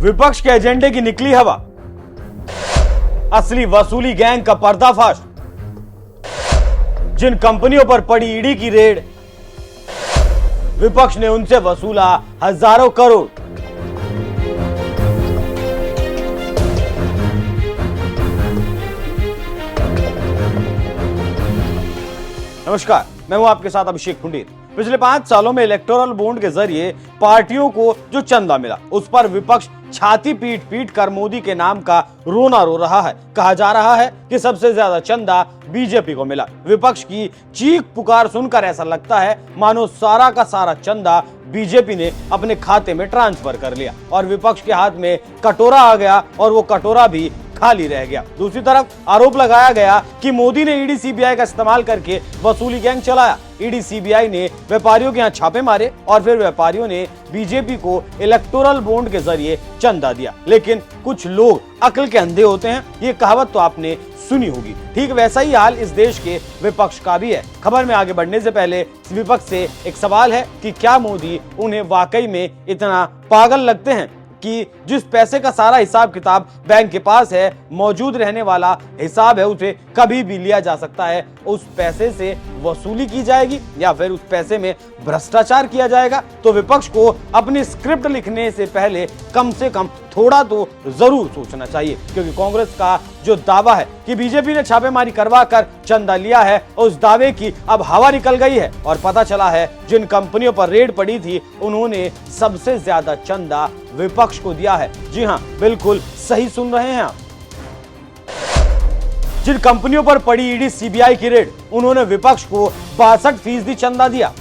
विपक्ष के एजेंडे की निकली हवा, असली वसूली गैंग का पर्दाफाश, जिन कंपनियों पर पड़ी ईडी की रेड, विपक्ष ने उनसे वसूला हजारों करोड़। नमस्कार, मैं हूं आपके साथ अभिषेक पुंडीर। पिछले 5 सालों में इलेक्टोरल बॉन्ड के जरिए पार्टियों को जो चंदा मिला, उस पर विपक्ष छाती पीट पीट कर मोदी के नाम का रोना रो रहा है। कहा जा रहा है कि सबसे ज्यादा चंदा बीजेपी को मिला। विपक्ष की चीख पुकार सुनकर ऐसा लगता है मानो सारा का सारा चंदा बीजेपी ने अपने खाते में ट्रांसफर कर लिया और विपक्ष के हाथ में कटोरा आ गया और वो कटोरा भी खाली रह गया। दूसरी तरफ आरोप लगाया गया कि मोदी ने ईडी सीबीआई का इस्तेमाल करके वसूली गैंग चलाया। ईडी सीबीआई ने व्यापारियों के यहाँ छापे मारे और फिर व्यापारियों ने बीजेपी को इलेक्टोरल बॉन्ड के जरिए चंदा दिया। लेकिन कुछ लोग अक्ल के अंधे होते हैं, ये कहावत तो आपने सुनी होगी। ठीक वैसा ही हाल इस देश के विपक्ष का भी है। खबर में आगे बढ़ने से पहले विपक्ष से एक सवाल है कि क्या मोदी उन्हें वाकई में इतना पागल लगते हैं कि जिस पैसे का सारा हिसाब किताब बैंक के पास है, मौजूद रहने वाला हिसाब है, उसे कभी भी लिया जा सकता है, उस पैसे से वसूली की जाएगी या फिर उस पैसे में भ्रष्टाचार किया जाएगा। तो विपक्ष को अपनी स्क्रिप्ट लिखने से पहले कम से कम थोड़ा तो जरूर सोचना चाहिए, क्योंकि कांग्रेस का जो दावा है कि बीजेपी ने छापेमारी करवा कर चंदा लिया है, उस दावे की अब हवा निकल गई है और पता चला है जिन कंपनियों पर रेड पड़ी थी उन्होंने सबसे ज्यादा चंदा विपक्ष को दिया है। जी हां, बिल्कुल सही सुन रहे हैं आप। जिन कंपनियों पर पड़ी ईडी सीबीआई की रेड, उन्होंने विपक्ष को 62% चंदा दिया।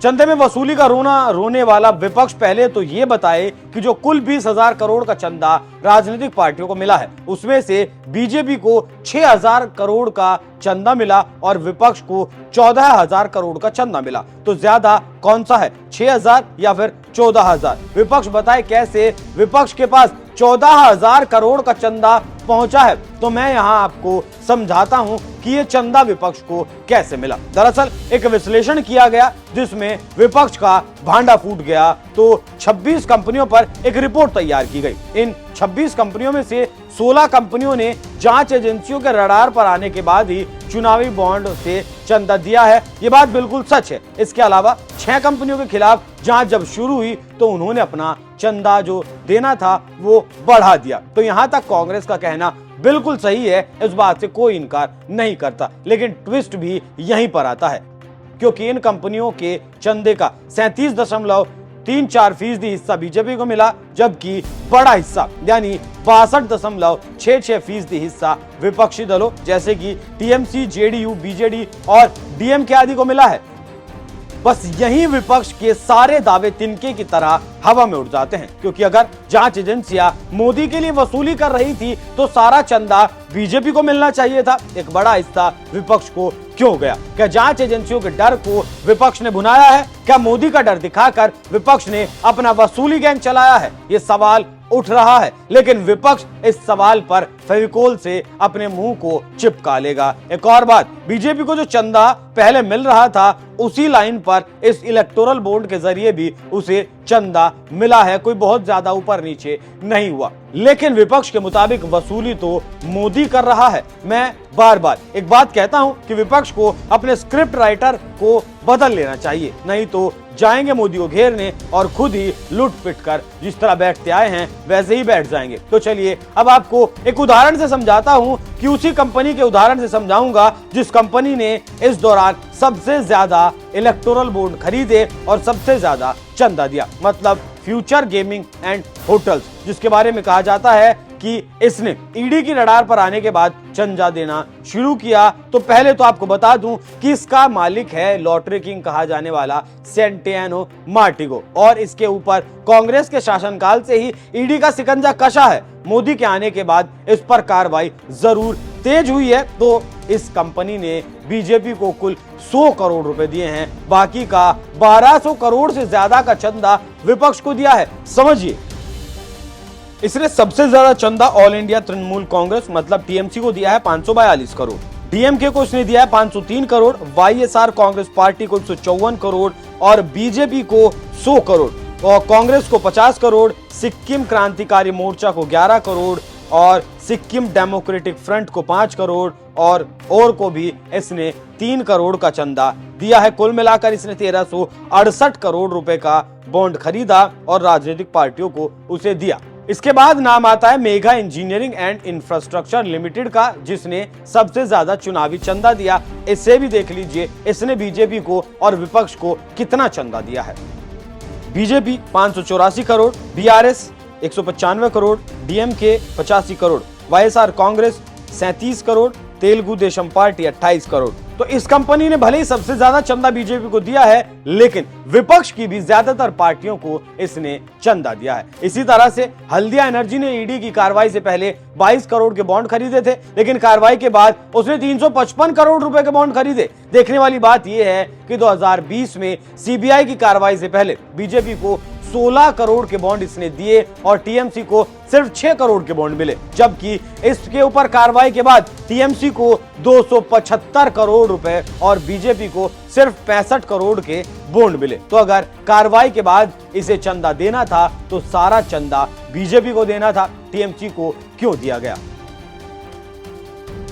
चंदे में वसूली का रोना रोने वाला विपक्ष पहले तो ये बताए कि जो कुल 20,000 करोड़ का चंदा राजनीतिक पार्टियों को मिला है, उसमें से बीजेपी को 6,000 करोड़ का चंदा मिला और विपक्ष को 14,000 करोड़ का चंदा मिला। तो ज्यादा कौन सा है, 6,000 या फिर 14,000? विपक्ष बताए कैसे विपक्ष के पास 14,000 करोड़ का चंदा पहुंचा है। तो मैं यहां आपको समझाता हूं कि यह चंदा विपक्ष को कैसे मिला। दरअसल एक विश्लेषण किया गया जिसमें विपक्ष का भांडा फूट गया। तो 26 कंपनियों पर एक रिपोर्ट तैयार की गई। इन 26 कंपनियों में से 16 कंपनियों ने जांच एजेंसियों के रडार पर आने के बाद ही चुनावी बॉन्ड से चंदा दिया है। ये बात बिल्कुल सच है। इसके अलावा 6 कंपनियों के खिलाफ जांच जब शुरू हुई तो उन्होंने अपना चंदा जो देना था वो बढ़ा दिया। तो यहां तक कांग्रेस का कहना बिल्कुल सही है, इस बात से कोई इनकार नहीं करता। लेकिन ट्विस्ट भी यहीं पर आता है, क्योंकि इन कंपनियों के चंदे का 37.34% हिस्सा बीजेपी को मिला, जबकि बड़ा हिस्सा यानी 62.66% हिस्सा विपक्षी दलों जैसे कि टीएमसी, जेडीयू, बीजेडी और डीएमके आदि को मिला है। बस यही विपक्ष के सारे दावे तिनके की तरह हवा में उड़ जाते हैं, क्योंकि अगर जांच एजेंसियां मोदी के लिए वसूली कर रही थी तो सारा चंदा बीजेपी को मिलना चाहिए था। एक बड़ा हिस्सा विपक्ष को क्यों गया? क्या जांच एजेंसियों के डर को विपक्ष ने भुनाया है? क्या मोदी का डर दिखाकर विपक्ष ने अपना वसूली गैंग चलाया है? ये सवाल उठ रहा है, लेकिन विपक्ष इस सवाल पर फेविकोल से अपने मुंह को चिपका लेगा। एक और बात, बीजेपी को जो चंदा पहले मिल रहा था उसी लाइन पर इस इलेक्टोरल बॉन्ड के जरिए भी उसे चंदा मिला है। कोई बहुत ज्यादा ऊपर नीचे नहीं हुआ। लेकिन विपक्ष के मुताबिक वसूली तो मोदी कर रहा है। मैं बार बार एक बात कहता हूं कि विपक्ष को अपने स्क्रिप्ट राइटर को बदल लेना चाहिए, नहीं तो जाएंगे मोदी को घेरने और खुद ही लुट पिट कर जिस तरह बैठते आए हैं वैसे ही बैठ जाएंगे। तो चलिए अब आपको एक उदाहरण से समझाता हूं कि उसी कंपनी के उदाहरण से समझाऊंगा जिस कंपनी ने इस दौरान सबसे ज्यादा इलेक्टोरल बॉन्ड खरीदे और सबसे ज्यादा चंदा दिया, मतलब फ्यूचर गेमिंग एंड होटल्स, जिसके बारे में कहा जाता है कि इसने ईडी की रडार पर आने के बाद चंदा देना शुरू किया। तो पहले तो आपको बता दूं कि इसका मालिक है लॉटरी किंग कहा जाने वाला सेंटियानो मार्टिगो, और इसके ऊपर कांग्रेस के शासनकाल से ही ईडी का शिकंजा कसा है। मोदी के आने के बाद इस पर कार्रवाई जरूर तेज हुई है। तो इस कंपनी ने बीजेपी को कुल 100 करोड़ रुपए दिए हैं, बाकी का 1200 करोड़ से ज्यादा का चंदा विपक्ष को दिया है। समझिए, इसने सबसे ज्यादा चंदा ऑल इंडिया तृणमूल कांग्रेस मतलब टीएमसी को दिया है 542 करोड़, डीएमके को इसने दिया है 503 करोड़, वाईएसआर कांग्रेस पार्टी को 154 करोड़ और बीजेपी को 100 करोड़। और कांग्रेस को 50 करोड़, सिक्किम क्रांतिकारी मोर्चा को 11 करोड़ और सिक्किम डेमोक्रेटिक फ्रंट को 5 करोड़ और को भी इसने 3 करोड़ का चंदा दिया है। कुल मिलाकर इसने 1368 करोड़ रुपए का बॉन्ड खरीदा और राजनीतिक पार्टियों को उसे दिया। इसके बाद नाम आता है mega engineering and infrastructure limited का, जिसने सबसे ज्यादा चुनावी चंदा दिया। इसे भी देख लीजिए, इसने बीजेपी को और विपक्ष को कितना चंदा दिया है। BJP 584 crore, BRS 195 crore, DMK 85 crore, YSR Congress 37 crore, Telugu Desam party 28 crore. तो इस कंपनी ने भले ही सबसे ज्यादा चंदा बीजेपी को दिया है, लेकिन विपक्ष की भी ज्यादातर पार्टियों को इसने चंदा दिया है। इसी तरह से हल्दिया एनर्जी ने ईडी की कार्रवाई से पहले 22 करोड़ के बॉन्ड खरीदे थे, लेकिन कार्रवाई के बाद उसने 355 करोड़ रुपए के बॉन्ड खरीदे। देखने वाली बात यह है कि 2020 में सीबीआई की कार्रवाई से पहले बीजेपी को 16 करोड़ के बॉन्ड इसने दिए और टीएमसी को सिर्फ 6 करोड़ के बॉन्ड मिले, जबकि इसके ऊपर कार्रवाई के बाद टीएमसी को 275 करोड़ रुपए और बीजेपी को सिर्फ 65 करोड़ के बॉन्ड मिले। तो अगर कार्रवाई के बाद इसे चंदा देना था तो सारा चंदा बीजेपी को देना था, टीएमसी को क्यों दिया गया।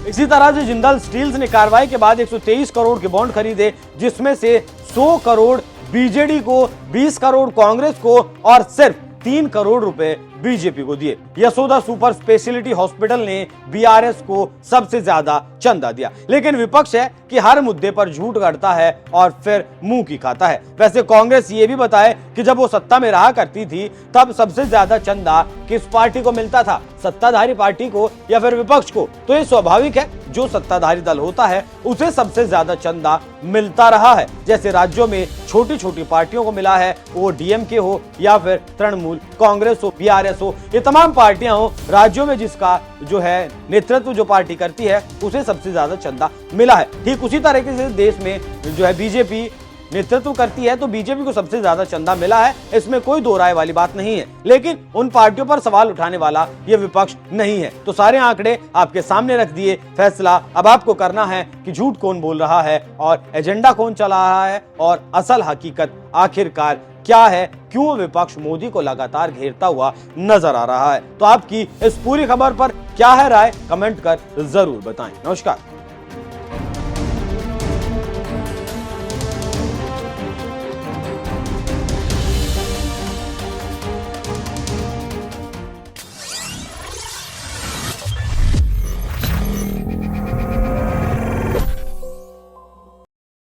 इसी तरह से जिंदल स्टील्स ने कार्रवाई के बाद 123 करोड़ के बॉन्ड खरीदे, जिसमें से 100 करोड़ बीजेडी को, 20 करोड़ कांग्रेस को और सिर्फ 3 करोड़ रुपए बीजेपी को दिए। यशोदा सुपर स्पेशलिटी हॉस्पिटल ने बीआरएस को सबसे ज्यादा चंदा दिया, लेकिन विपक्ष है कि हर मुद्दे पर झूठ गढ़ता है और फिर मुंह की खाता है। वैसे कांग्रेस ये भी बताए कि जब वो सत्ता में रहा करती थी तब सबसे ज्यादा चंदा किस पार्टी को मिलता था, सत्ताधारी पार्टी को या फिर विपक्ष को। तो ये स्वाभाविक है, जो सत्ताधारी दल होता है उसे सबसे ज्यादा चंदा मिलता रहा है। जैसे राज्यों में छोटी छोटी पार्टियों को मिला है, वो डीएमके हो या फिर तृणमूल कांग्रेस हो, बीआरएस हो, ये तमाम पार्टियां हो, राज्यों में जिसका जो है नेतृत्व जो पार्टी करती है उसे सबसे ज्यादा चंदा मिला है। ठीक उसी तरीके से देश में जो है बीजेपी नेतृत्व करती है तो बीजेपी को सबसे ज्यादा चंदा मिला है, इसमें कोई दो राय वाली बात नहीं है। लेकिन उन पार्टियों पर सवाल उठाने वाला ये विपक्ष नहीं है। तो सारे आंकड़े आपके सामने रख दिए, फैसला अब आपको करना है कि झूठ कौन बोल रहा है और एजेंडा कौन चला रहा है और असल हकीकत आखिरकार क्या है, क्यों विपक्ष मोदी को लगातार घेरता हुआ नजर आ रहा है। तो आपकी इस पूरी खबर पर क्या है राय, कमेंट कर जरूर बताएं। नमस्कार।